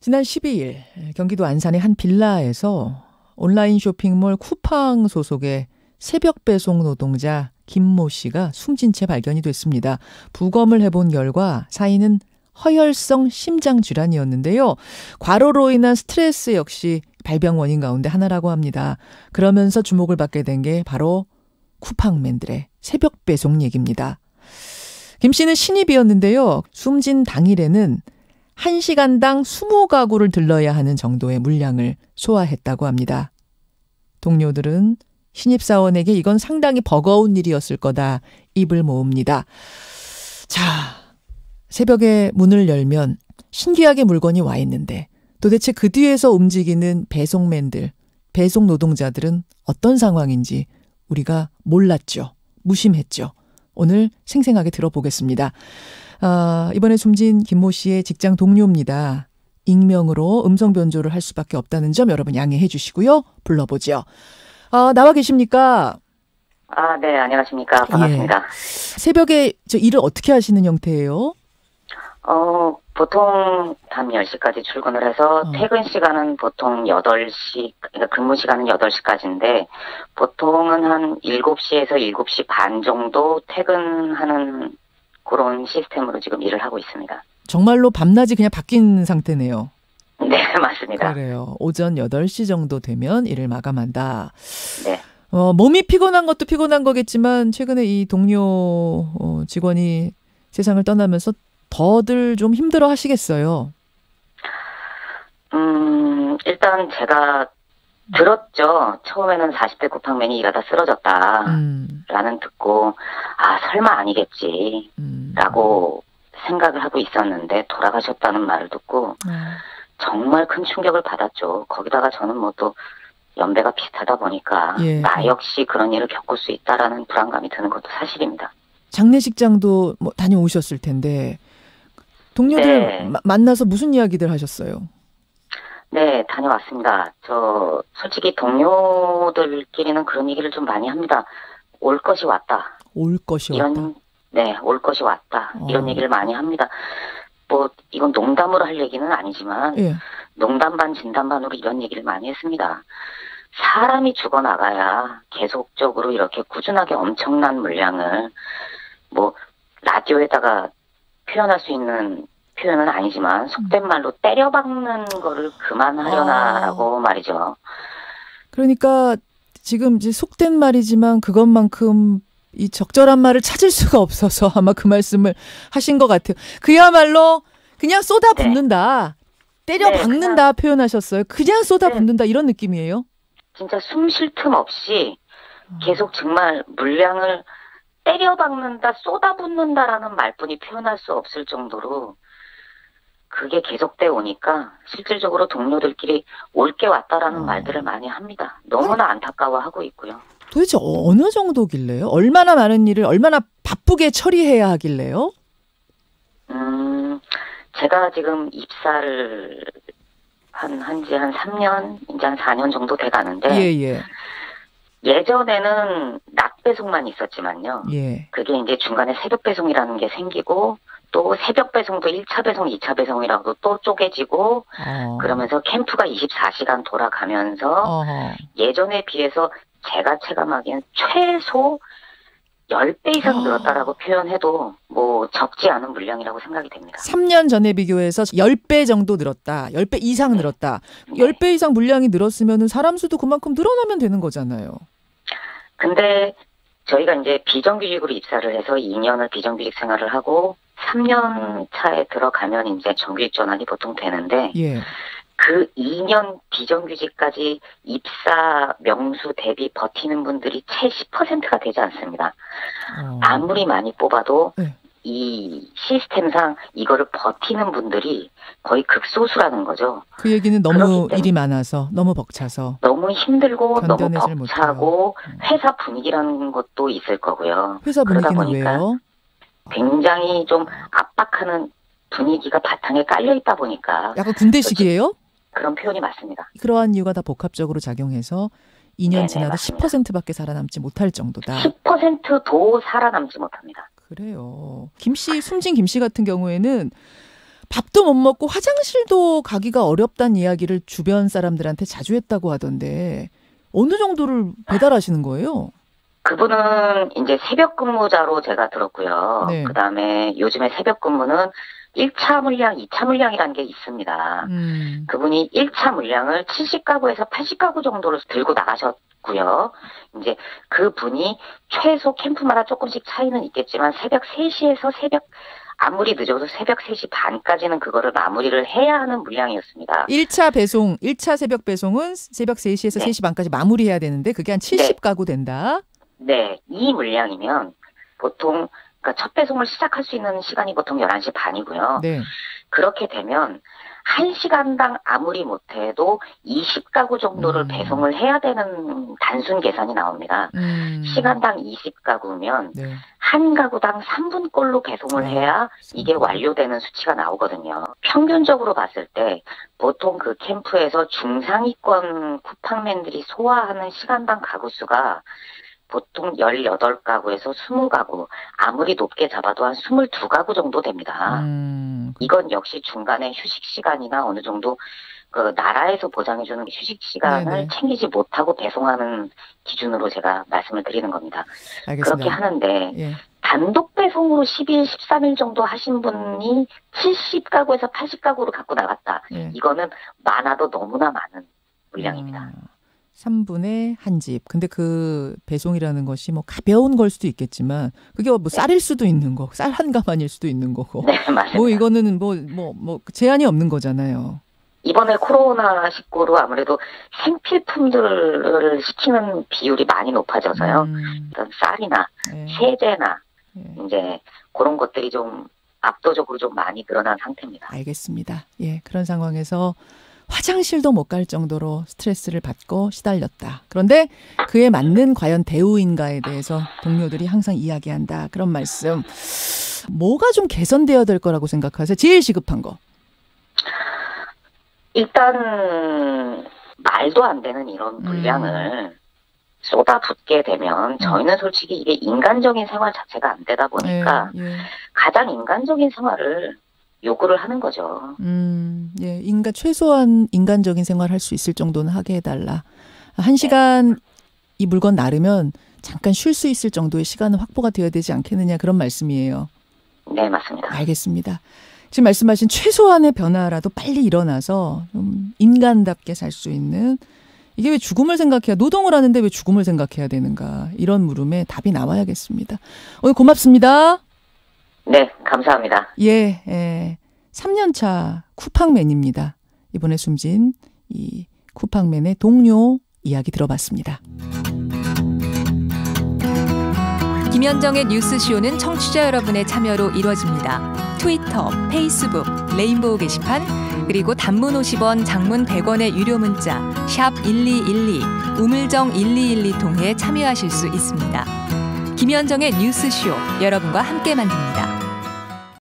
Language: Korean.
지난 12일 경기도 안산의 한 빌라에서 온라인 쇼핑몰 쿠팡 소속의 새벽 배송 노동자 김모 씨가 숨진 채 발견이 됐습니다. 부검을 해본 결과 사인은 허혈성 심장 질환이었는데요. 과로로 인한 스트레스 역시 발병 원인 가운데 하나라고 합니다. 그러면서 주목을 받게 된 게 바로 쿠팡맨들의 새벽 배송 얘기입니다. 김 씨는 신입이었는데요. 숨진 당일에는 1시간당 20가구를 들러야 하는 정도의 물량을 소화했다고 합니다. 동료들은 신입사원에게 이건 상당히 버거운 일이었을 거다 입을 모읍니다. 자, 새벽에 문을 열면 신기하게 물건이 와 있는데 도대체 그 뒤에서 움직이는 배송맨들, 배송 노동자들은 어떤 상황인지 우리가 몰랐죠. 무심했죠. 오늘 생생하게 들어보겠습니다. 이번에 숨진 김모 씨의 직장 동료입니다. 익명으로 음성 변조를 할 수밖에 없다는 점 여러분 양해해 주시고요. 불러보죠. 나와 계십니까? 네, 안녕하십니까. 반갑습니다. 예. 새벽에 일을 어떻게 하시는 형태예요? 보통 밤 10시까지 출근을 해서 퇴근 시간은 보통 8시, 그러니까 근무 시간은 8시까지인데 보통은 한 7시에서 7시 반 정도 퇴근하는 그런 시스템으로 지금 일을 하고 있습니다. 정말로 밤낮이 그냥 바뀐 상태네요. 네, 맞습니다. 그래요. 오전 8시 정도 되면 일을 마감한다. 네. 몸이 피곤한 것도 피곤한 거겠지만 최근에 이 동료 직원이 세상을 떠나면서 더들 좀 힘들어 하시겠어요. 일단 제가 들었죠. 처음에는 40대 쿠팡맨이 일하다 쓰러졌다. 라는 듣고, 설마 아니겠지. 라고 생각을 하고 있었는데, 돌아가셨다는 말을 듣고, 정말 큰 충격을 받았죠. 거기다가 저는 또, 연배가 비슷하다 보니까, 예. 나 역시 그런 일을 겪을 수 있다라는 불안감이 드는 것도 사실입니다. 장례식장도 다녀오셨을 텐데, 동료들 네. 만나서 무슨 이야기들 하셨어요? 네, 다녀왔습니다. 솔직히 동료들끼리는 그런 얘기를 좀 많이 합니다. 올 것이 왔다. 올 것이 왔다. 네, 올 것이 왔다. 이런 얘기를 많이 합니다. 이건 농담으로 할 얘기는 아니지만, 예. 농담 반 진담 반으로 이런 얘기를 많이 했습니다. 사람이 죽어나가야 계속적으로 이렇게 꾸준하게 엄청난 물량을, 라디오에다가 표현할 수 있는 표현은 아니지만 속된 말로 때려박는 거를 그만하려나라고 말이죠. 그러니까 지금 이제 속된 말이지만 그것만큼 이 적절한 말을 찾을 수가 없어서 아마 그 말씀을 하신 것 같아요. 그야말로 그냥 쏟아붓는다. 때려박는다 표현하셨어요. 그냥 쏟아붓는다 이런 느낌이에요? 진짜 숨 쉴 틈 없이 계속 정말 물량을 때려박는다, 쏟아붓는다라는 말뿐이 표현할 수 없을 정도로 그게 계속돼 오니까 실질적으로 동료들끼리 올 게 왔다라는 말들을 많이 합니다. 너무나 안타까워하고 있고요. 도대체 어느 정도길래요? 얼마나 많은 일을 얼마나 바쁘게 처리해야 하길래요? 제가 지금 입사를 한지 한 3년, 이제 한 4년 정도 돼 가는데 예. 예전에는 낮 배송만 있었지만요. 예. 그게 이제 중간에 새벽 배송이라는 게 생기고 또 새벽 배송도 1차 배송, 2차 배송이라고 또 쪼개지고 그러면서 캠프가 24시간 돌아가면서 예전에 비해서 제가 체감하기엔 최소 10배 이상 늘었다라고 표현해도 적지 않은 물량이라고 생각이 됩니다. 3년 전에 비교해서 10배 정도 늘었다. 10배 이상 늘었다. 10배 이상 물량이 늘었으면 사람 수도 그만큼 늘어나면 되는 거잖아요. 근데 저희가 이제 비정규직으로 입사를 해서 2년을 비정규직 생활을 하고 3년 차에 들어가면 이제 정규직 전환이 보통 되는데 그 2년 비정규직까지 입사 명수 대비 버티는 분들이 채 10%가 되지 않습니다. 아무리 많이 뽑아도 이 시스템상 이거를 버티는 분들이 거의 극소수라는 거죠. 그 얘기는 너무 일이 많아서, 너무 벅차서. 너무 힘들고 너무 벅차고 회사 분위기라는 것도 있을 거고요. 회사 분위기는 그러다 보니까 왜요? 굉장히 좀 압박하는 분위기가 바탕에 깔려 있다 보니까. 약간 군대식이에요? 그런 표현이 맞습니다. 그러한 이유가 다 복합적으로 작용해서 2년 지나도 맞습니다. 10%밖에 살아남지 못할 정도다. 10%도 살아남지 못합니다. 그래요. 김씨, 숨진 김씨 같은 경우에는 밥도 못 먹고 화장실도 가기가 어렵다는 이야기를 주변 사람들한테 자주 했다고 하던데 어느 정도를 배달하시는 거예요? 그분은 이제 새벽 근무자로 제가 들었고요. 네. 그다음에 요즘에 새벽 근무는 1차 물량, 2차 물량이라는 게 있습니다. 그분이 1차 물량을 70가구에서 80가구 정도를 들고 나가셨고요. 이제 그분이 최소 캠프마다 조금씩 차이는 있겠지만 새벽 3시에서 아무리 늦어도 새벽 3시 반까지는 그거를 마무리를 해야 하는 물량이었습니다. 1차 새벽 배송은 새벽 3시에서 3시 반까지 마무리해야 되는데 그게 한 70가구 된다? 네. 이 물량이면 보통 그러니까 첫 배송을 시작할 수 있는 시간이 보통 11시 반이고요. 네. 그렇게 되면 1시간당 아무리 못해도 20가구 정도를 배송을 해야 되는 단순 계산이 나옵니다. 시간당 20가구면 네. 한 가구당 3분꼴로 배송을 해야 이게 완료되는 수치가 나오거든요. 평균적으로 봤을 때 보통 그 캠프에서 중상위권 쿠팡맨들이 소화하는 시간당 가구 수가 보통 18가구에서 20가구, 아무리 높게 잡아도 한 22가구 정도 됩니다. 이건 역시 중간에 휴식 시간이나 어느 정도 그 나라에서 보장해주는 휴식 시간을 네네. 챙기지 못하고 배송하는 기준으로 제가 말씀을 드리는 겁니다. 알겠습니다. 그렇게 하는데 예. 단독 배송으로 10일, 13일 정도 하신 분이 70가구에서 80가구로 갖고 나갔다. 예. 이거는 많아도 너무나 많은 물량입니다. 3분의 1집. 근데 그 배송이라는 것이 뭐 가벼운 걸 수도 있겠지만 그게 뭐 쌀일 수도 있는 거고 쌀 한 가마니일 수도 있는 거고. 네, 맞습니다. 뭐 이거는 뭐 제한이 없는 거잖아요. 이번에 코로나19로 아무래도 생필품들을 시키는 비율이 많이 높아져서요. 어떤 쌀이나 세제나 이제 그런 것들이 좀 압도적으로 좀 많이 늘어난 상태입니다. 알겠습니다. 예, 그런 상황에서 화장실도 못 갈 정도로 스트레스를 받고 시달렸다. 그런데 그에 맞는 과연 대우인가에 대해서 동료들이 항상 이야기한다. 그런 말씀. 뭐가 좀 개선되어야 될 거라고 생각하세요? 제일 시급한 거. 일단 말도 안 되는 이런 물량을 쏟아붓게 되면 저희는 솔직히 이게 인간적인 생활 자체가 안 되다 보니까 가장 인간적인 생활을 요구를 하는 거죠. 예, 최소한 인간적인 생활 할 수 있을 정도는 하게 해달라. 1시간 이 물건 나르면 잠깐 쉴 수 있을 정도의 시간은 확보가 되어야 되지 않겠느냐 그런 말씀이에요. 네, 맞습니다. 알겠습니다. 지금 말씀하신 최소한의 변화라도 빨리 일어나서 좀 인간답게 살 수 있는 이게 왜 죽음을 생각해야 노동을 하는데 왜 죽음을 생각해야 되는가 이런 물음에 답이 나와야겠습니다. 오늘 고맙습니다. 네, 감사합니다. 예, 3년차 쿠팡맨입니다. 이번에 숨진 이 쿠팡맨의 동료 이야기 들어봤습니다. 김현정의 뉴스쇼는 청취자 여러분의 참여로 이루어집니다. 트위터, 페이스북, 레인보우 게시판, 그리고 단문 50원, 장문 100원의 유료 문자 샵 1212, 우물정 1212 통해 참여하실 수 있습니다. 김현정의 뉴스쇼, 여러분과 함께 만듭니다.